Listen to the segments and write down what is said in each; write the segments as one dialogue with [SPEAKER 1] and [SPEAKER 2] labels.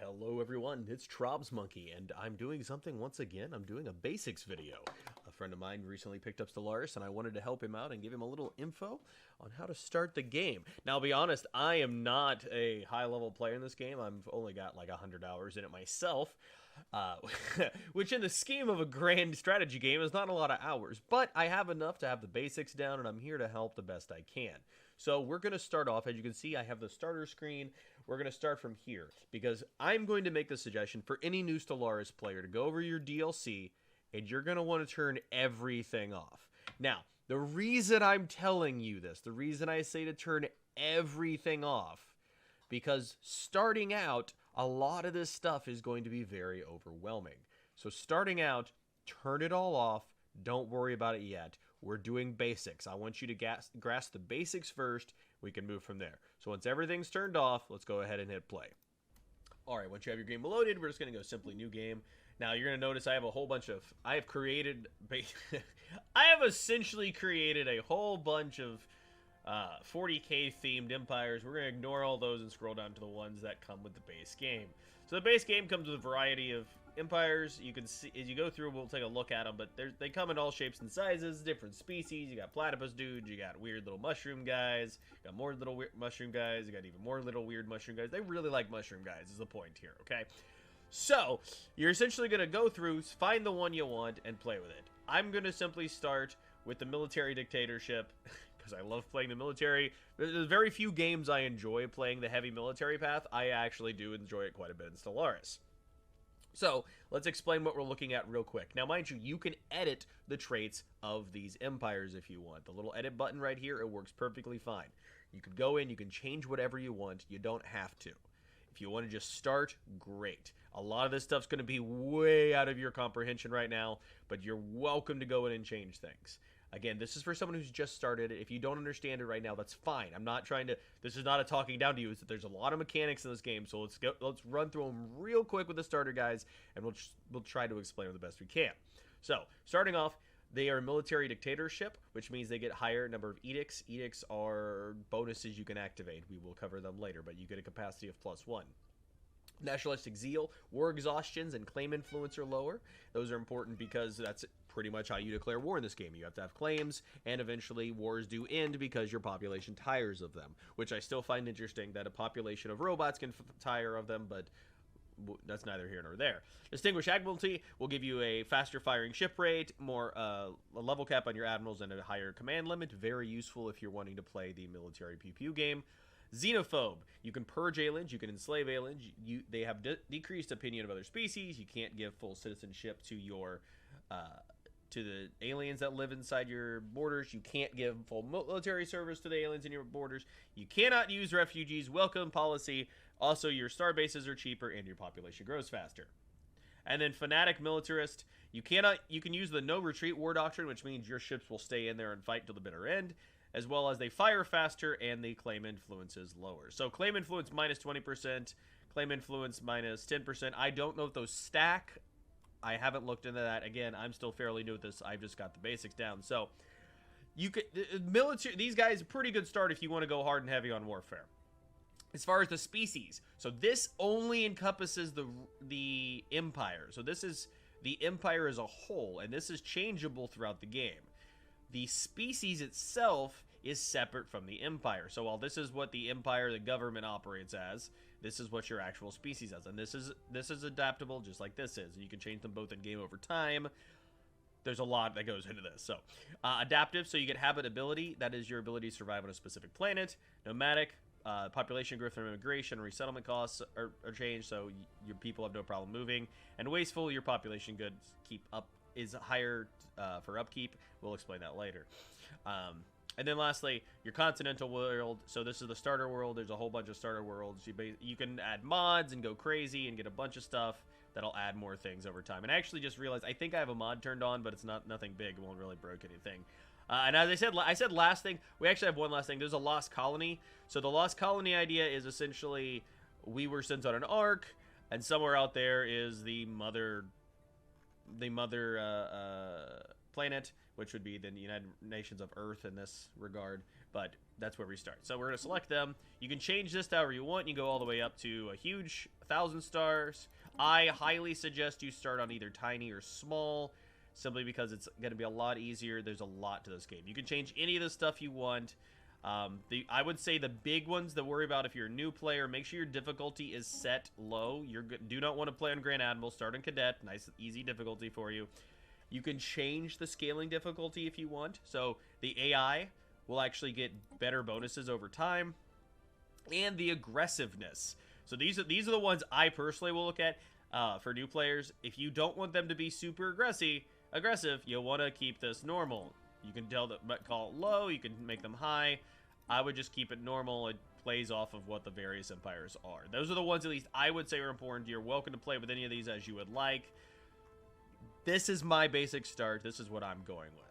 [SPEAKER 1] Hello everyone, it's Trobs Monkey, and I'm doing something once again. I'm doing a basics video. A friend of mine recently picked up Stellaris, and I wanted to help him out and give him a little info on how to start the game. Now, I'll be honest, I am not a high-level player in this game. I've only got like 100 hours in it myself, which in the scheme of a grand strategy game is not a lot of hours, but I have enough to have the basics down, and I'm here to help the best I can. So we're going to start off. As you can see, I have the starter screen. We're going to start from here because I'm going to make the suggestion for any new Stellaris player to go over your DLC, and you're going to want to turn everything off. Now, the reason I'm telling you this, the reason I say to turn everything off, because starting out, a lot of this stuff is going to be very overwhelming. So starting out, turn it all off. Don't worry about it yet. We're doing basics. I want you to grasp the basics first. We can move from there. So once everything's turned off, let's go ahead and hit play. All right, once you have your game loaded, we're just going to go simply new game. Now you're going to notice I have a whole bunch of, I have essentially created a whole bunch of 40k themed empires. We're going to ignore all those and scroll down to the ones that come with the base game. So the base game comes with a variety of empires. You can see as you go through, we'll take a look at them, but they come in all shapes and sizes, different species. You got platypus dudes, you got weird little mushroom guys, you got more little weird mushroom guys, you got even more little weird mushroom guys. They really like mushroom guys is the point here, okay? So you're essentially going to go through, find the one you want, and play with it. I'm going to simply start with the military dictatorship because I love playing the military. There's very few games I enjoy playing the heavy military path. I actually do enjoy it quite a bit in Stellaris. So, let's explain what we're looking at real quick. Now, mind you, you can edit the traits of these empires if you want. The little edit button right here, it works perfectly fine. You can go in, you can change whatever you want. You don't have to. If you want to just start, great. A lot of this stuff's going to be way out of your comprehension right now, but you're welcome to go in and change things. Again, this is for someone who's just started it. If you don't understand it right now, that's fine. I'm not trying to, this is not a talking down to you. It's that there's a lot of mechanics in this game, so let's run through them real quick with the starter guys, and we'll try to explain them the best we can. So, starting off, they are a military dictatorship, which means they get higher number of edicts. Edicts are bonuses you can activate. We will cover them later, but you get a capacity of +1. Nationalistic zeal, war exhaustions, and claim influence are lower. Those are important because that's pretty much how you declare war in this game. You have to have claims, and eventually wars do end because your population tires of them, which I still find interesting that a population of robots can tire of them, but that's neither here nor there. Distinguished Admiralty will give you a faster firing ship rate, more a level cap on your admirals, and a higher command limit. Very useful if you're wanting to play the military pew-pew game. Xenophobe. You can purge aliens. You can enslave aliens. They have decreased opinion of other species. You can't give full citizenship to your to the aliens that live inside your borders. You can't give full military service to the aliens in your borders. You cannot use refugees. Welcome policy. Also, your star bases are cheaper and your population grows faster. And then fanatic militarist. You can use the no retreat war doctrine, which means your ships will stay in there and fight till the bitter end, as well as they fire faster and the claim influence is lower. So claim influence -20%, claim influence -10%. I don't know if those stack. I haven't looked into that. Again, I'm still fairly new at this. I've just got the basics down. So you could military. These guys a pretty good start if you want to go hard and heavy on warfare. As far as the species, so this only encompasses the empire. So this is the empire as a whole, and this is changeable throughout the game. The species itself is separate from the empire. So while this is what the empire, the government operates as, this is what your actual species is. And this is adaptable just like this is. You can change them both in game over time. There's a lot that goes into this. So adaptive, so you get habitability. That is your ability to survive on a specific planet. Nomadic, population growth and immigration and resettlement costs are changed, so your people have no problem moving. And wasteful, your population goods is higher for upkeep. We'll explain that later. And then lastly, your continental world. So this is the starter world. There's a whole bunch of starter worlds. You can add mods and go crazy and get a bunch of stuff that'll add more things over time. And I actually just realized I think I have a mod turned on, but it's nothing big. It won't really break anything. And as I said last thing, we actually have one last thing. There's a lost colony. So the lost colony idea is essentially we were sent on an ark, and somewhere out there is the mother planet, which would be the United Nations of Earth in this regard, but that's where we start. So we're going to select them. You can change this to however you want. You go all the way up to a huge 1,000 stars. I highly suggest you start on either tiny or small, simply because it's going to be a lot easier. There's a lot to this game. You can change any of the stuff you want. I would say the big ones to worry about if you're a new player, make sure your difficulty is set low. Do not want to play on Grand Admiral. Start on Cadet. Nice, easy difficulty for you. You can change the scaling difficulty if you want. So the AI will actually get better bonuses over time. And the aggressiveness. So these are the ones I personally will look at for new players. If you don't want them to be super aggressive, you'll want to keep this normal. You can call it low, you can make them high. I would just keep it normal. It plays off of what the various empires are. Those are the ones at least I would say are important. You're welcome to play with any of these as you would like. This is my basic start. This is what I'm going with.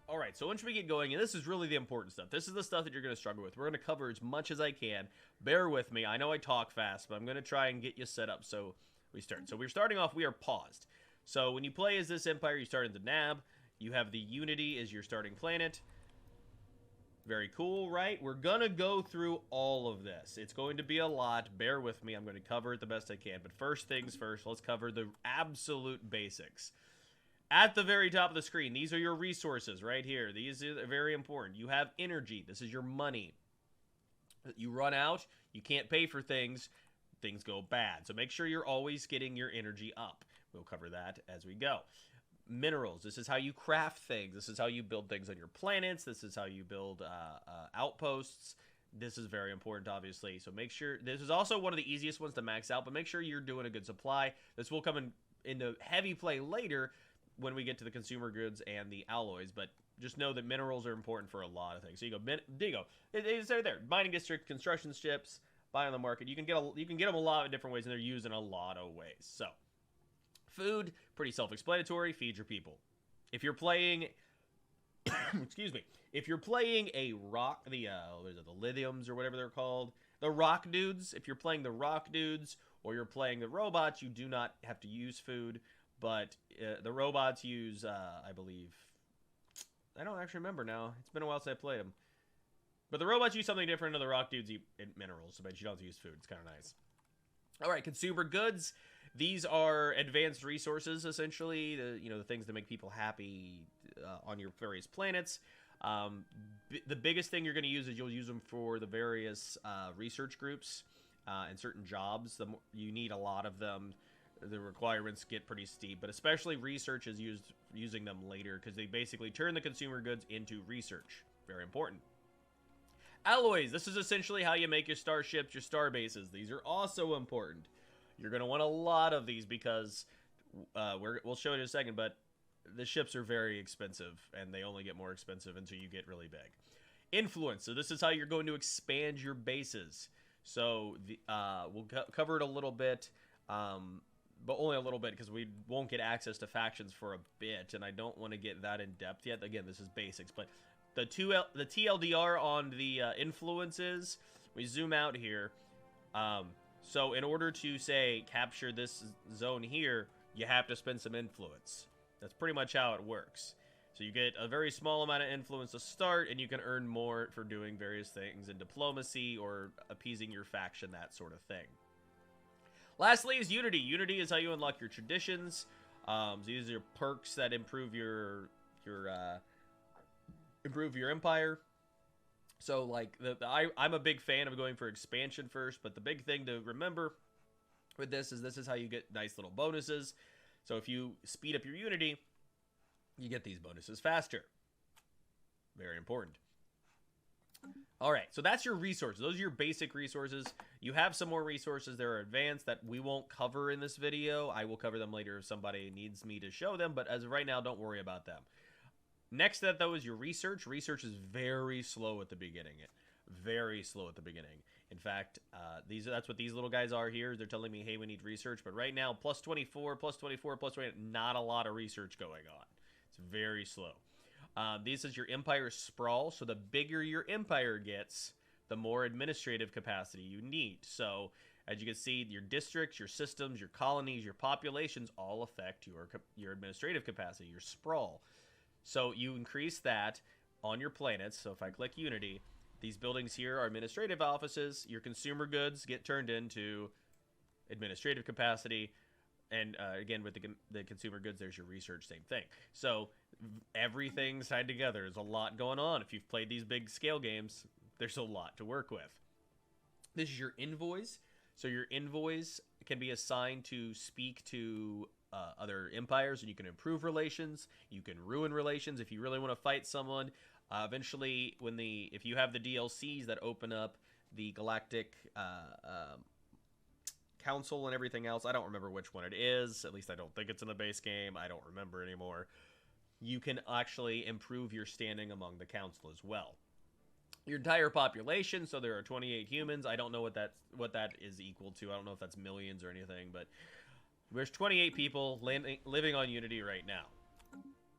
[SPEAKER 1] Alright, so once we get going, and this is really the important stuff. This is the stuff that you're going to struggle with. We're going to cover as much as I can. Bear with me. I know I talk fast, but I'm going to try and get you set up so we start. So we're starting off, we are paused. So when you play as this empire, you start in the NAB. You have the Unity as your starting planet. Very cool, right? We're going to go through all of this. It's going to be a lot. Bear with me. I'm going to cover it the best I can. But first things first, let's cover the absolute basics. At the very top of the screen, these are your resources right here. These are very important. You have energy. This is your money. You run out, you can't pay for things, things go bad. So make sure you're always getting your energy up. We'll cover that as we go. Minerals. This is how you craft things. This is how you build things on your planets. This is how you build outposts. This is very important, obviously. So make sure, this is also one of the easiest ones to max out, but make sure you're doing a good supply. This will come into heavy play later when we get to the consumer goods and the alloys, but just know that minerals are important for a lot of things. So you go, there you go. It's right there. Mining district, construction ships, buy on the market. You can get them a lot of different ways, and they're used in a lot of ways. So food, pretty self-explanatory. Feed your people. If you're playing, excuse me, if you're playing a rock, the lithiums or whatever they're called, the rock dudes. If you're playing the rock dudes or you're playing the robots, you do not have to use food. But the robots use, I believe, I don't actually remember now. It's been a while since I played them. But the robots use something different, and the rock dudes eat minerals, but you don't have to use food. It's kind of nice. All right, consumer goods. These are advanced resources, essentially. The things that make people happy on your various planets. The biggest thing you're going to use is you'll use them for the various research groups and certain jobs. You need a lot of them. The requirements get pretty steep, but especially research is using them later because they basically turn the consumer goods into research. Very important. Alloys. This is essentially how you make your starships, your star bases. These are also important. You're going to want a lot of these because we'll show it in a second, but the ships are very expensive, and they only get more expensive until you get really big. Influence. So this is how you're going to expand your bases. So we'll cover it a little bit. But only a little bit because we won't get access to factions for a bit, and I don't want to get that in depth yet. Again, this is basics, but the TLDR on the influences, we zoom out here. So in order to, say, capture this zone here, you have to spend some influence. That's pretty much how it works. So you get a very small amount of influence to start, and you can earn more for doing various things in diplomacy or appeasing your faction, that sort of thing. Lastly is Unity. Unity is how you unlock your traditions. So these are perks that improve your empire. So like I'm a big fan of going for expansion first, but the big thing to remember with this is how you get nice little bonuses. So if you speed up your Unity, you get these bonuses faster. Very important. All right, so that's your resources. Those are your basic resources. You have some more resources that are advanced that we won't cover in this video. I will cover them later if somebody needs me to show them, but as of right now, don't worry about them. Next to that, though, is your research. Research is very slow at the beginning. Very slow at the beginning. In fact, that's what these little guys are here. They're telling me, hey, we need research. But right now, plus 24, plus 24, plus 20, not a lot of research going on. It's very slow. This is your empire sprawl. So the bigger your empire gets, the more administrative capacity you need. So as you can see, your districts, your systems, your colonies, your populations all affect your administrative capacity, your sprawl. So you increase that on your planets. So if I click Unity, these buildings here are administrative offices. Your consumer goods get turned into administrative capacity. And again, with the consumer goods, there's your research, same thing. So everything's tied together. There's a lot going on. If you've played these big scale games, there's a lot to work with. This is your invoice. So your invoice can be assigned to speak to other empires, and you can improve relations. You can ruin relations if you really want to fight someone. Eventually, if you have the DLCs that open up the Galactic Council and everything else, I don't remember which one it is. At least I don't think it's in the base game. I don't remember anymore. You can actually improve your standing among the council as well. Your entire population, so there are 28 humans. I don't know what that is equal to. I don't know if that's millions or anything, but there's 28 people living on Unity right now.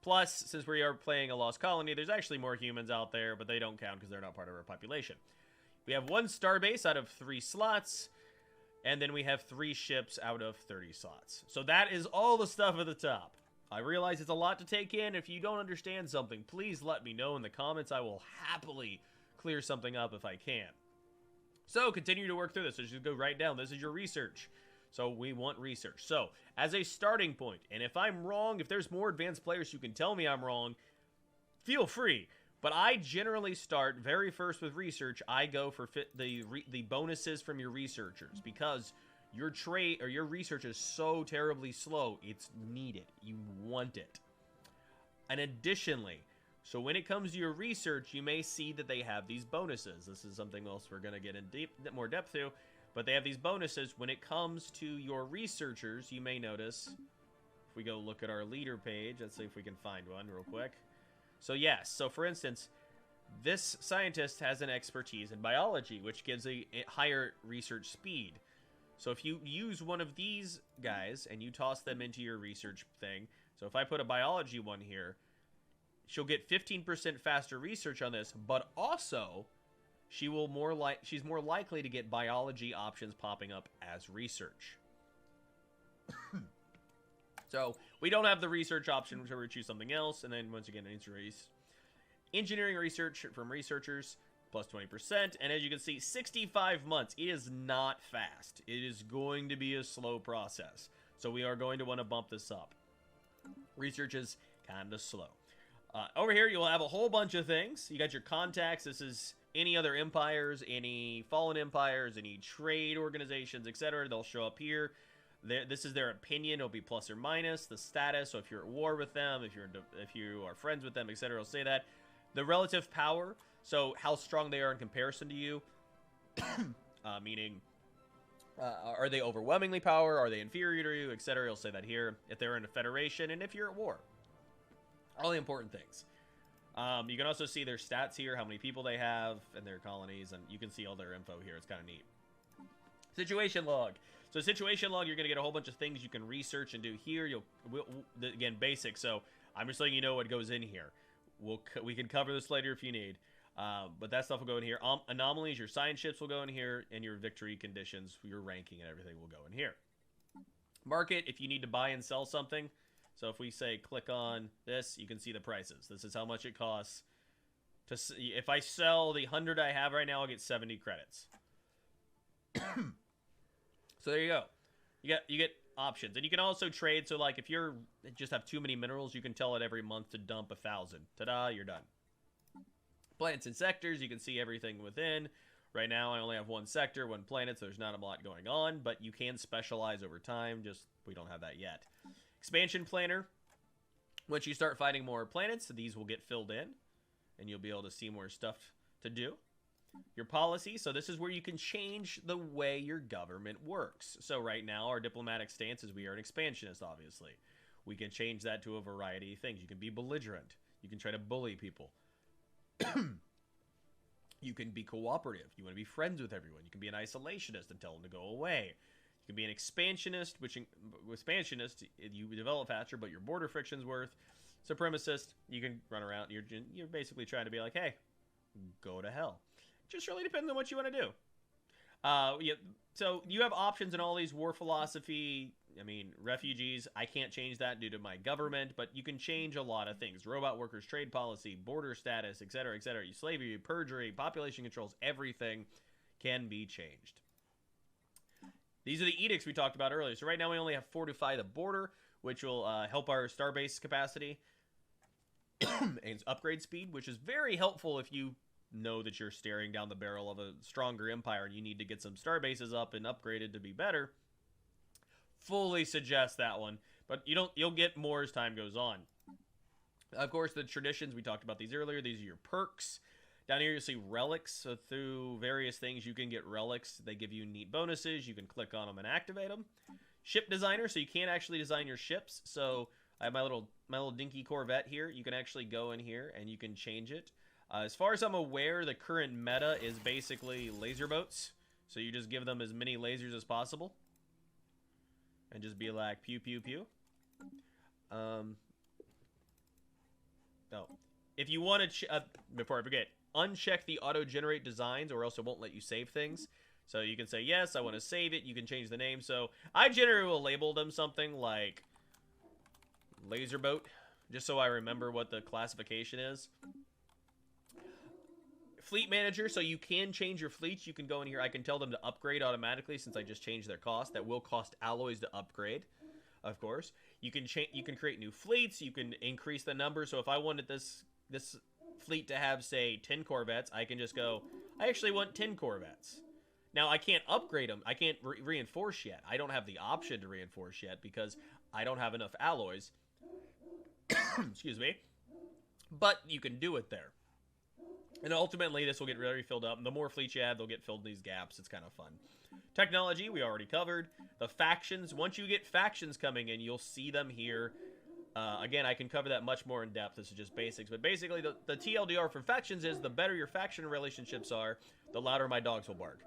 [SPEAKER 1] Plus, since we are playing a Lost Colony, there's actually more humans out there, but they don't count because they're not part of our population. We have 1 starbase out of 3 slots, and then we have 3 ships out of 30 slots. So that is all the stuff at the top. I realize it's a lot to take in. If you don't understand something, please let me know in the comments. I will happily clear something up if I can. So continue to work through this. So just go right down. This is your research. So we want research. So as a starting point, and if I'm wrong, if there's more advanced players who can tell me I'm wrong, feel free. But I generally start very first with research. I go for the bonuses from your researchers because your trade or your research is so terribly slow. It's needed. You want it. And additionally, so when it comes to your research, you may see that they have these bonuses. This is something else we're going to get in more depth to. But they have these bonuses. When it comes to your researchers, you may notice, if we go look at our leader page, let's see if we can find one real quick. So yes, so for instance, this scientist has an expertise in biology, which gives a higher research speed. So if you use one of these guys and you toss them into your research thing, so if I put a biology one here, she'll get 15% faster research on this, but also she's more likely to get biology options popping up as research. So we don't have the research option, so we choose something else, and then once again, engineering research from researchers plus 20%, and as you can see, 65 months. It is not fast. It is going to be a slow process, so we are going to want to bump this up. Research is kind of slow. Over here, you'll have a whole bunch of things. You got your contacts. This is any other empires, any fallen empires, any trade organizations, etc. They'll show up here. This is their opinion. It'll be plus or minus. The status, so if you're at war with them, if you are friends with them, etc., it'll say that. The relative power, so how strong they are in comparison to you, meaning are they overwhelmingly power, are they inferior to you, etc. It'll say that here. If they're in a federation, and if you're at war. All the important things. You can also see their stats here, how many people they have and their colonies, and you can see all their info here. It's kind of neat. Situation log. So situation log, you're going to get a whole bunch of things you can research and do here. Again, basic. So I'm just letting you know what goes in here. We can cover this later if you need. But that stuff will go in here. Anomalies, your science ships will go in here, and your victory conditions, your ranking and everything will go in here. Market, if you need to buy and sell something. So if we say click on this, you can see the prices. This is how much it costs. If I sell the 100 I have right now, I'll get 70 credits. So there you go. You get options. And you can also trade. So like if you just have too many minerals, you can tell it every month to dump 1,000. Ta-da, you're done. Planets and sectors, you can see everything within. Right now I only have 1 sector, 1 planet, so there's not a lot going on. But you can specialize over time. Just we don't have that yet. Expansion planner. Once you start fighting more planets, these will get filled in, and you'll be able to see more stuff to do. Your policy. So this is where you can change the way your government works. So right now, our diplomatic stance is we are an expansionist, obviously. We can change that to a variety of things. You can be belligerent. You can try to bully people. You can be cooperative. You want to be friends with everyone. You can be an isolationist and tell them to go away. You can be an expansionist, which with expansionist, you develop faster, but your border friction's worth. Supremacist, you can run around. You're basically trying to be like, hey, go to hell. Just really depends on what you want to do. Yeah, so you have options in all these war philosophy. I mean, refugees, I can't change that due to my government, but you can change a lot of things. Robot workers, trade policy, border status, etc., etc. Slavery, perjury, population controls, everything can be changed. These are the edicts we talked about earlier. So right now we only have fortify the border, which will help our starbase capacity and upgrade speed, which is very helpful if you know that you're staring down the barrel of a stronger empire and you need to get some starbases up and upgraded to be better. Fully suggest that one, but you'll get more as time goes on. Of course, the traditions, we talked about these earlier. These are your perks. Down here, you'll see relics. So through various things, you can get relics. They give you neat bonuses. You can click on them and activate them. Ship designer, so you can't actually design your ships. So I have my little dinky Corvette here. You can actually go in here and you can change it. As far as I'm aware, the current meta is basically laser boats. So you just give them as many lasers as possible. And just be like, pew, pew, pew. Oh. If you want to, before I forget, uncheck the auto-generate designs or else it won't let you save things. So you can say, yes, I want to save it. You can change the name. So I generally will label them something like laser boat, just so I remember what the classification is. Fleet manager, so you can change your fleets. You can go in here. I can tell them to upgrade automatically since I just changed their cost. That will cost alloys to upgrade, of course. You can create new fleets. You can increase the number. So if I wanted this fleet to have, say, 10 Corvettes, I can just go, I actually want 10 Corvettes. Now, I can't upgrade them. I can't reinforce yet. I don't have the option to reinforce yet because I don't have enough alloys. Excuse me. But you can do it there. And ultimately, this will get really filled up. And the more fleets you add, they'll get filled in these gaps. It's kind of fun. Technology, we already covered. The factions, once you get factions coming in, you'll see them here. Again, I can cover that much more in depth. This is just basics. But basically, the TLDR for factions is the better your faction relationships are, the louder my dogs will bark.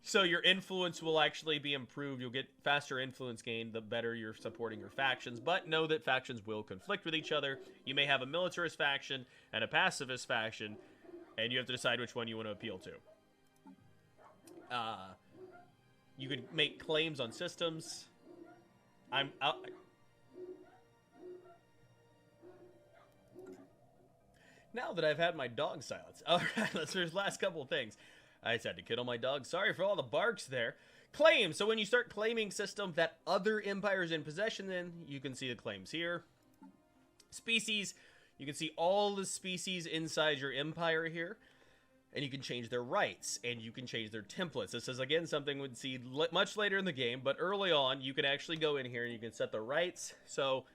[SPEAKER 1] So your influence will actually be improved. You'll get faster influence gain the better you're supporting your factions. But know that factions will conflict with each other. You may have a militarist faction and a pacifist faction, and you have to decide which one you want to appeal to. You can make claims on systems. Now that I've had my dog silenced. Alright, let's do the last couple of things. I just had to kiddo my dog. Sorry for all the barks there. Claim. So when you start claiming systems that other empires in possession in, you can see the claims here. Species. You can see all the species inside your empire here. And you can change their rights. And you can change their templates. This is, again, something we'd see much later in the game. But early on, you can actually go in here and you can set the rights. So,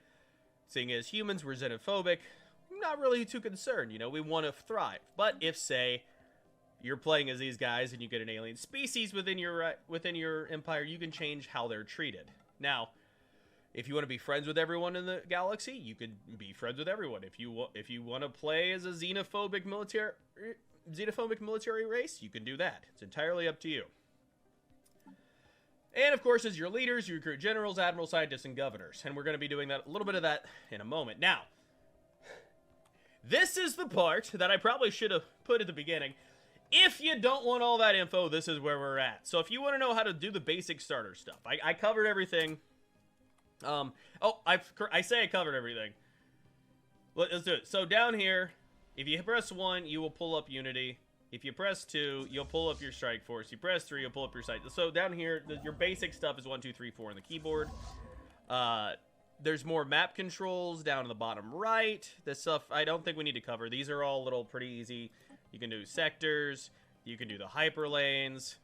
[SPEAKER 1] seeing as humans, we're xenophobic. Not really too concerned. You know, we want to thrive. But if, say, you're playing as these guys and you get an alien species within your empire, you can change how they're treated. Now, if you want to be friends with everyone in the galaxy, you can be friends with everyone. If you want to play as a xenophobic military race, you can do that. It's entirely up to you. And of course, as your leaders, you recruit generals, admirals, scientists, and governors. And we're going to be doing a little bit of that in a moment. Now, this is the part that I probably should have put at the beginning. If you don't want all that info, this is where we're at. So if you want to know how to do the basic starter stuff, I covered everything. I say I covered everything. Let's do it. So down here, if you press 1, you will pull up Unity. If you press 2, you'll pull up your Strike Force. You press 3, you'll pull up your site. So down here, your basic stuff is 1, 2, 3, 4 on the keyboard. There's more map controls down in the bottom right. This stuff I don't think we need to cover. These are all pretty easy. You can do sectors. You can do the hyperlanes.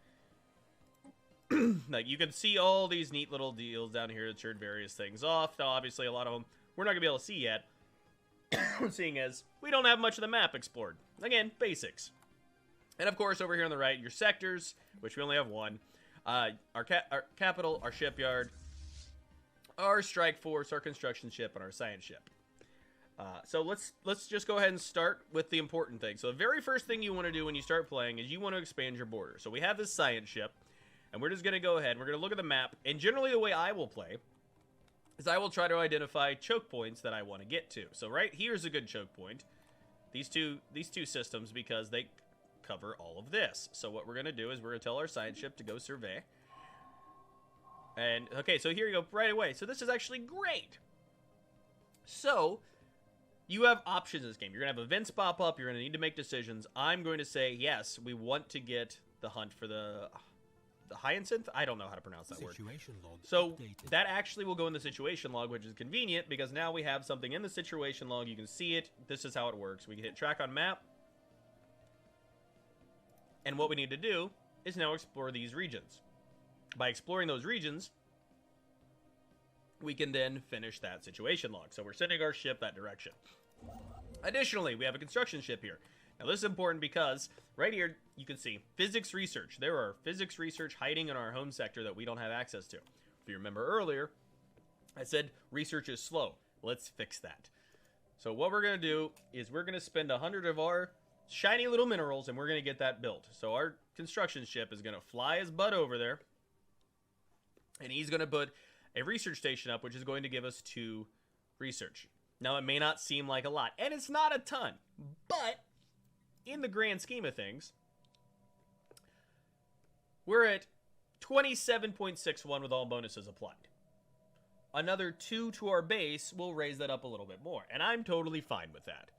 [SPEAKER 1] Like, you can see all these neat little deals down here that turn various things off. Now, obviously, a lot of them we're not going to be able to see yet, seeing as we don't have much of the map explored. Again, basics. And, of course, over here on the right, your sectors, which we only have one. Our capital, our shipyard, our strike force, our construction ship, and our science ship. So let's just go ahead and start with the important thing. So the very first thing you want to do when you start playing is you want to expand your border. So we have this science ship, and we're just going to go ahead and we're going to look at the map. And generally the way I will play is I will try to identify choke points that I want to get to. So right here's a good choke point. These two systems, because cover all of this. So what we're going to do is we're going to tell our science ship to go survey. And, okay, so here you go right away. So this is actually great. So, you have options in this game. You're going to have events pop up. You're going to need to make decisions. I'm going to say, yes, we want to get the hunt for the hyacinth? I don't know how to pronounce that word. So, that actually will go in the situation log, which is convenient, because now we have something in the situation log. You can see it. This is how it works. We can hit track on map. And what we need to do is now explore these regions. By exploring those regions, we can then finish that situation log. So we're sending our ship that direction. Additionally, we have a construction ship here. Now this is important because right here you can see physics research. There are physics research hiding in our home sector that we don't have access to. If you remember earlier, I said research is slow. Let's fix that. So what we're going to do is we're going to spend 100 of our shiny little minerals and we're going to get that built. So our construction ship is going to fly his butt over there. And he's going to put a research station up, which is going to give us 2 research. Now, it may not seem like a lot, and it's not a ton, but in the grand scheme of things, we're at 27.61 with all bonuses applied. Another 2 to our base will raise that up a little bit more, and I'm totally fine with that.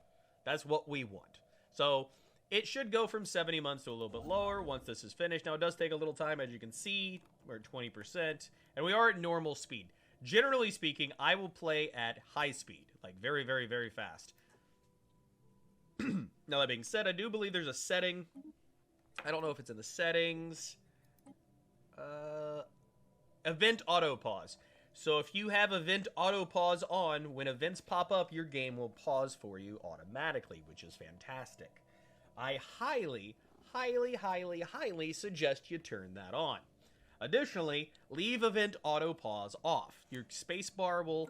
[SPEAKER 1] That's what we want. So, it should go from 70 months to a little bit lower once this is finished. Now, it does take a little time, as you can see. We're at 20%, and we are at normal speed. Generally speaking, I will play at high speed, like very, very, very fast. Now, that being said, I do believe there's a setting. I don't know if it's in the settings. Event auto pause. So if you have event auto pause on, when events pop up, your game will pause for you automatically, which is fantastic. I highly, highly, highly, highly suggest you turn that on. Additionally, leave event auto pause off. Your spacebar will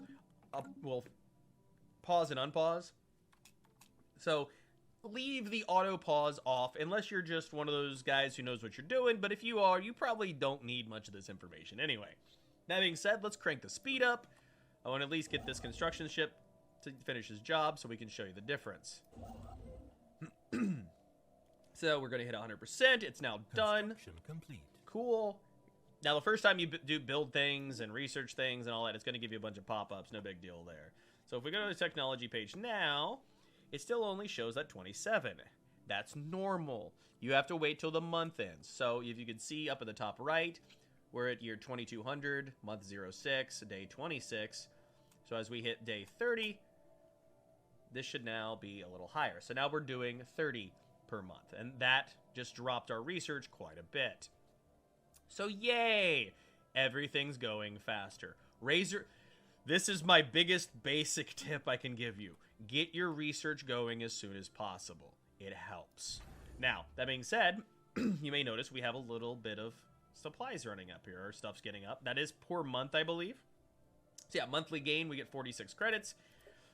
[SPEAKER 1] pause and unpause. So leave the auto pause off unless you're just one of those guys who knows what you're doing. But if you are, you probably don't need much of this information anyway. That being said, let's crank the speed up. I want to at least get this construction ship to finish his job so we can show you the difference. So we're going to hit 100%. It's now done.
[SPEAKER 2] Complete.
[SPEAKER 1] Cool. Now, the first time you do build things and research things and all that, it's going to give you a bunch of pop-ups. No big deal there. So if we go to the technology page now, it still only shows at 27. That's normal. You have to wait till the month ends. So if you can see up at the top right, we're at year 2200, month 06, day 26. So as we hit day 30, this should now be a little higher. So now we're doing 30 per month. And that just dropped our research quite a bit. So yay! Everything's going faster. This is my biggest basic tip I can give you. Get your research going as soon as possible. It helps. Now, that being said, you may notice we have a little bit of supplies running up here. Our stuff's getting up. That is per month, I believe. So yeah, monthly gain, we get 46 credits.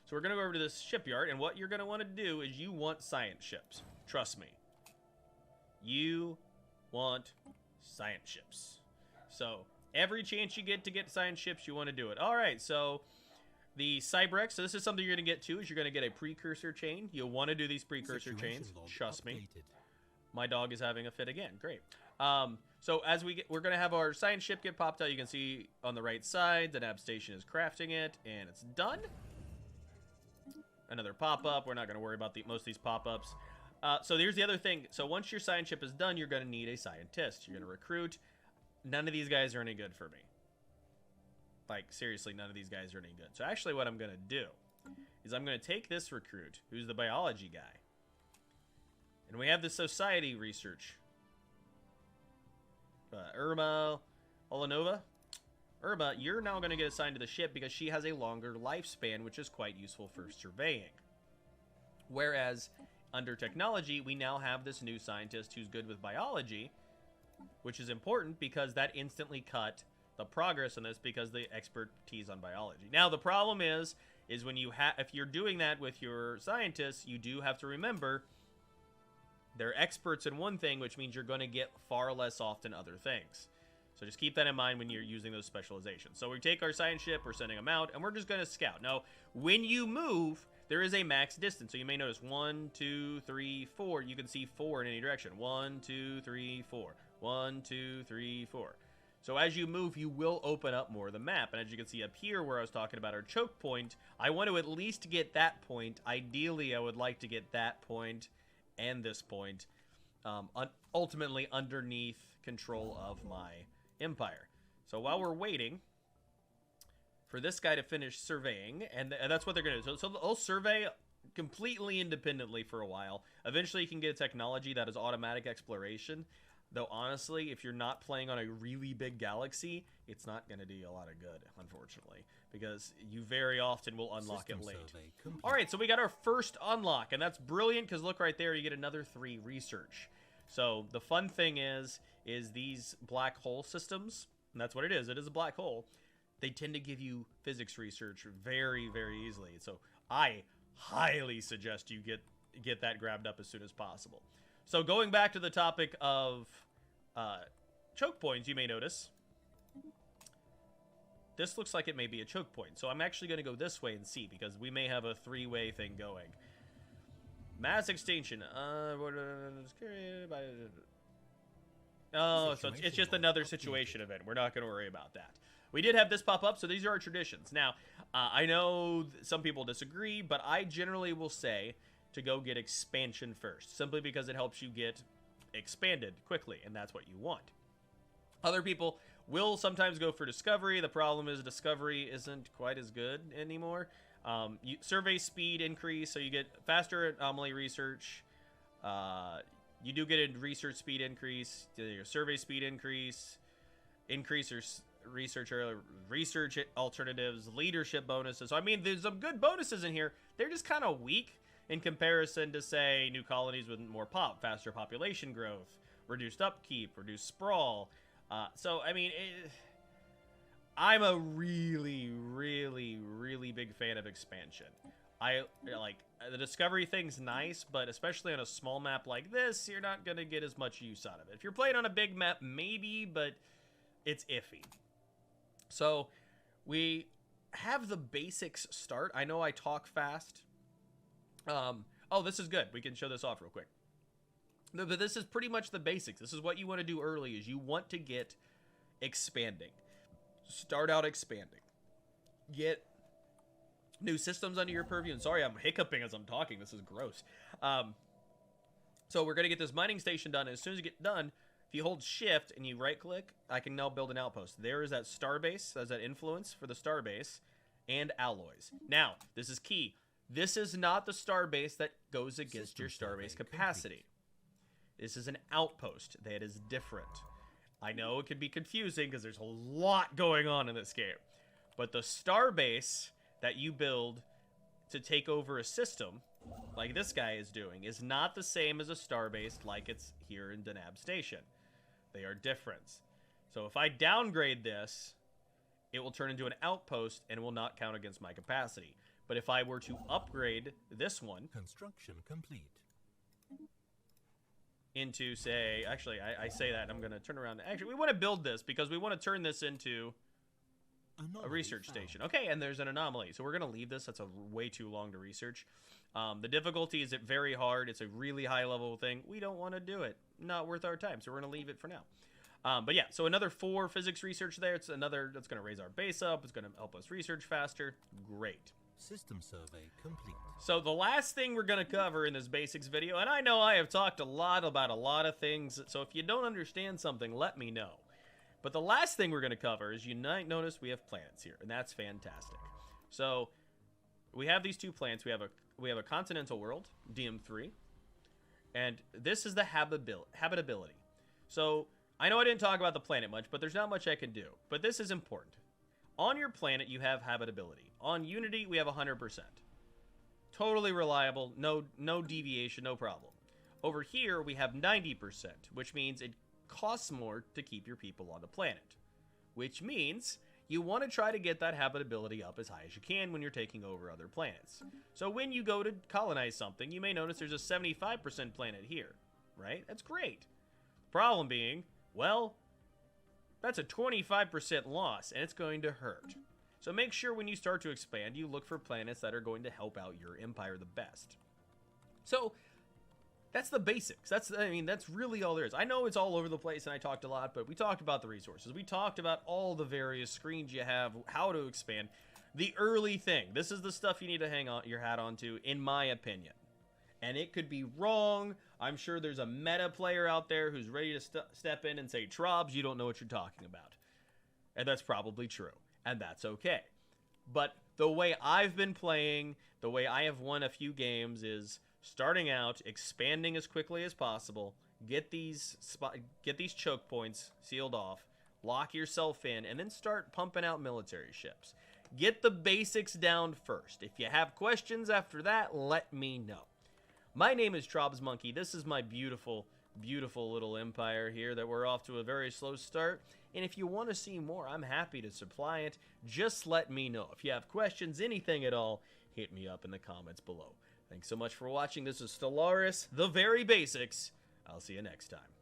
[SPEAKER 1] So we're going to go over to this shipyard, and what you're going to want to do is you want science ships. Trust me. You want science ships. So every chance you get to get science ships, you want to do it. All right, so the Cybrex, so this is something you're going to get to, is you're going to get a precursor chain. You'll want to do these precursor chains. Trust me. My dog is having a fit again. Great. So as we're going to have our science ship get popped out. You can see on the right side that Ab Station is crafting it, and it's done. Another pop-up. We're not going to worry about most of these pop-ups. So here's the other thing. So once your science ship is done, you're going to need a scientist. You're going to recruit. None of these guys are any good for me. Like, seriously, none of these guys are any good. So actually what I'm going to do is I'm going to take this recruit, who's the biology guy. And we have the society research. Irma Olanova. Irma, you're now going to get assigned to the ship because she has a longer lifespan, which is quite useful for surveying. Whereas under technology, we now have this new scientist who's good with biology, which is important because that instantly cut the progress on this because the expertise on biology. Now, the problem is when if you're doing that with your scientists, you do have to remember they're experts in one thing, which means you're going to get far less often other things. So just keep that in mind when you're using those specializations. So we take our science ship, we're sending them out, and we're just going to scout. Now, when you move, there is a max distance. So you may notice 1, 2, 3, 4. You can see 4 in any direction. 1, 2, 3, 4. 1, 2, 3, 4. So as you move, you will open up more of the map. And as you can see up here where I was talking about our choke point, I want to at least get that point. Ideally, I would like to get that point and this point ultimately underneath control of my empire. So while we're waiting for this guy to finish surveying, and that's what they're going to do. So they'll survey completely independently for a while. Eventually, you can get a technology that is automatic exploration. Though, honestly, if you're not playing on a really big galaxy, it's not going to do you a lot of good, unfortunately, because you very often will unlock it late. All right, so we got our first unlock, and that's brilliant because look right there, you get another 3 research. So the fun thing is these black hole systems, and that's what it is a black hole, they tend to give you physics research very, very easily. So I highly suggest you get that grabbed up as soon as possible. So going back to the topic of choke points, you may notice this looks like it may be a choke point. So I'm actually going to go this way and see, because we may have a 3-way thing going. Mass extinction. Oh, so it's just another situation event. We're not going to worry about that. We did have this pop up, so these are our traditions. Now, I know some people disagree, but I generally will say to go get expansion first, simply because it helps you get expanded quickly, and that's what you want. Other people will sometimes go for discovery. The problem is discovery isn't quite as good anymore. Survey speed increase, so you get faster anomaly research. You do get a research speed increase, your survey speed increase your research alternatives, leadership bonuses. So I mean, there's some good bonuses in here. They're just kind of weak in comparison to, say, new colonies with more faster population growth, reduced upkeep, reduced sprawl. So, I mean, I'm a really, really, really big fan of expansion. Like, the discovery thing's nice, but especially on a small map like this, you're not going to get as much use out of it. If you're playing on a big map, maybe, but it's iffy. So, we have the basics start. I know I talk fast. Oh, this is good. We can show this off real quick. But this is pretty much the basics. This is what you want to do early, is you want to get expanding. Start out expanding. Get new systems under your purview. And sorry, I'm hiccuping as I'm talking. This is gross. So we're going to get this mining station done. And as soon as you get done, if you hold shift and you right click, I can now build an outpost. There is that starbase. There's that influence for the starbase and alloys. Now, this is key. This is not the starbase that goes against your starbase capacity. This is an outpost that is different. I know it could be confusing because there's a lot going on in this game. But the starbase that you build to take over a system, like this guy is doing, is not the same as a starbase like it's here in Denab Station. They are different. So if I downgrade this, it will turn into an outpost and will not count against my capacity. But if I were to upgrade this one,
[SPEAKER 2] construction complete,
[SPEAKER 1] into, say, actually, I say that, and I'm going to turn around. Actually, we want to build this because we want to turn this into a research station. Okay, and there's an anomaly. So we're going to leave this. That's way too long to research. The difficulty is very hard. It's a really high-level thing. We don't want to do it. Not worth our time, so we're going to leave it for now. But yeah, so another 4 physics research there. It's another that's going to raise our base up. It's going to help us research faster. Great.
[SPEAKER 2] System survey complete.
[SPEAKER 1] So the last thing we're going to cover in this basics video, and I know I have talked a lot about a lot of things, so if you don't understand something, let me know. But the last thing we're going to cover is, you might notice we have planets here, and that's fantastic. So we have these 2 planets. We have a continental world, DM3, and this is the habitability. So I know I didn't talk about the planet much, but there's not much I can do. But this is important. On your planet, you have habitability. On Unity, we have 100%. Totally reliable, no deviation, no problem. Over here, we have 90%, which means it costs more to keep your people on the planet. Which means you want to try to get that habitability up as high as you can when you're taking over other planets. So when you go to colonize something, you may notice there's a 75% planet here, right? That's great. Problem being, well, that's a 25% loss, and it's going to hurt. So make sure when you start to expand, you look for planets that are going to help out your empire the best. So that's the basics. That's really all there is. I know it's all over the place and I talked a lot, but we talked about the resources. We talked about all the various screens you have, how to expand. The early thing. This is the stuff you need to hang on your hat onto, in my opinion. And it could be wrong. I'm sure there's a meta player out there who's ready to step in and say, Trobs, you don't know what you're talking about. And that's probably true. And that's okay. But the way I've been playing, the way I have won a few games is starting out, expanding as quickly as possible, get these choke points sealed off, lock yourself in, and then start pumping out military ships. Get the basics down first. If you have questions after that, let me know. My name is Trobs Monkey. This is my beautiful, beautiful little empire here that we're off to a very slow start. And if you want to see more, I'm happy to supply it. Just let me know. If you have questions, anything at all, hit me up in the comments below. Thanks so much for watching. This is Stellaris, the very basics. I'll see you next time.